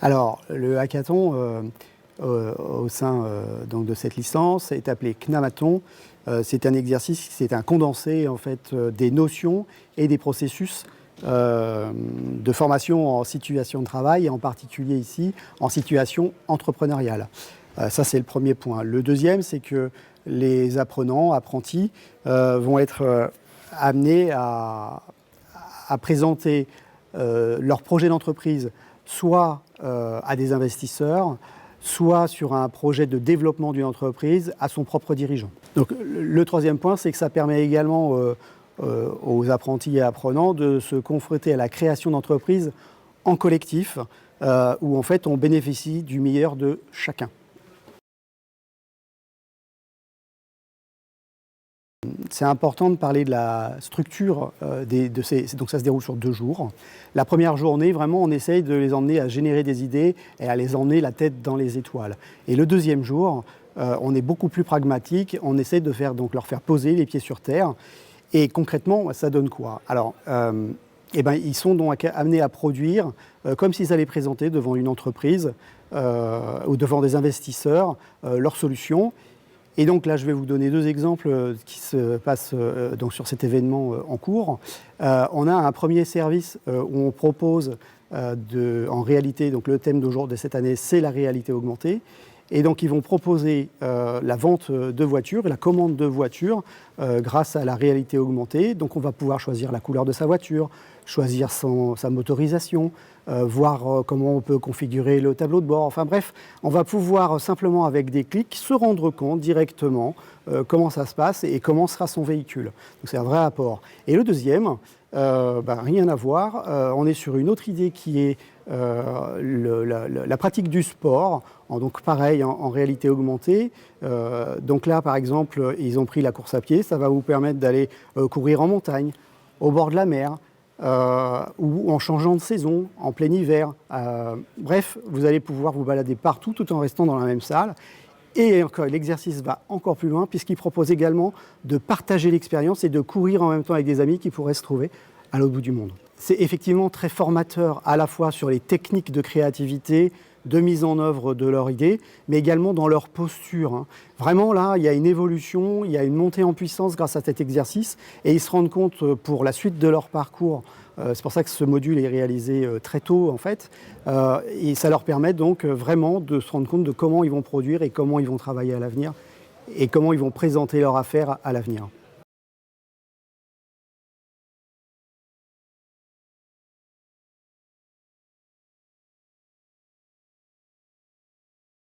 Alors, le hackathon au sein donc de cette licence est appelé Knamathon. C'est un exercice, c'est un condensé en fait des notions et des processus de formation en situation de travail et en particulier ici en situation entrepreneuriale. Ça, c'est le premier point. Le deuxième, c'est que les apprentis vont être amenés à présenter leur projet d'entreprise soit à des investisseurs, soit sur un projet de développement d'une entreprise à son propre dirigeant. Donc le troisième point, c'est que ça permet également aux apprentis et apprenants de se confronter à la création d'entreprises en collectif, où en fait on bénéficie du meilleur de chacun. C'est important de parler de la structure donc ça se déroule sur 2 jours. La première journée, vraiment, on essaye de les emmener à générer des idées et à les emmener la tête dans les étoiles. Et le deuxième jour, on est beaucoup plus pragmatique, on essaie de leur faire poser les pieds sur terre. Et concrètement, ça donne quoi? Alors, ils sont donc amenés à produire comme s'ils allaient présenter devant une entreprise ou devant des investisseurs leurs solutions. Et donc là, je vais vous donner 2 exemples qui se passent donc sur cet événement en cours. On a un premier service où on propose en réalité, donc le thème de cette année, c'est la réalité augmentée. Et donc ils vont proposer la vente de voitures et la commande de voitures grâce à la réalité augmentée. Donc on va pouvoir choisir la couleur de sa voiture, choisir sa motorisation, voir comment on peut configurer le tableau de bord. Enfin bref, on va pouvoir simplement avec des clics se rendre compte directement comment ça se passe et comment sera son véhicule. Donc c'est un vrai apport. Et le deuxième, rien à voir, on est sur une autre idée qui est la pratique du sport, donc pareil en réalité augmentée. Donc là par exemple ils ont pris la course à pied, ça va vous permettre d'aller courir en montagne, au bord de la mer, ou en changeant de saison, en plein hiver. Bref, vous allez pouvoir vous balader partout tout en restant dans la même salle. Et l'exercice va encore plus loin puisqu'il propose également de partager l'expérience et de courir en même temps avec des amis qui pourraient se trouver à l'autre bout du monde. C'est effectivement très formateur à la fois sur les techniques de créativité, de mise en œuvre de leur idée, mais également dans leur posture. Vraiment là, il y a une évolution, il y a une montée en puissance grâce à cet exercice et ils se rendent compte pour la suite de leur parcours. C'est pour ça que ce module est réalisé très tôt en fait. Et ça leur permet donc vraiment de se rendre compte de comment ils vont produire et comment ils vont travailler à l'avenir et comment ils vont présenter leur affaire à l'avenir.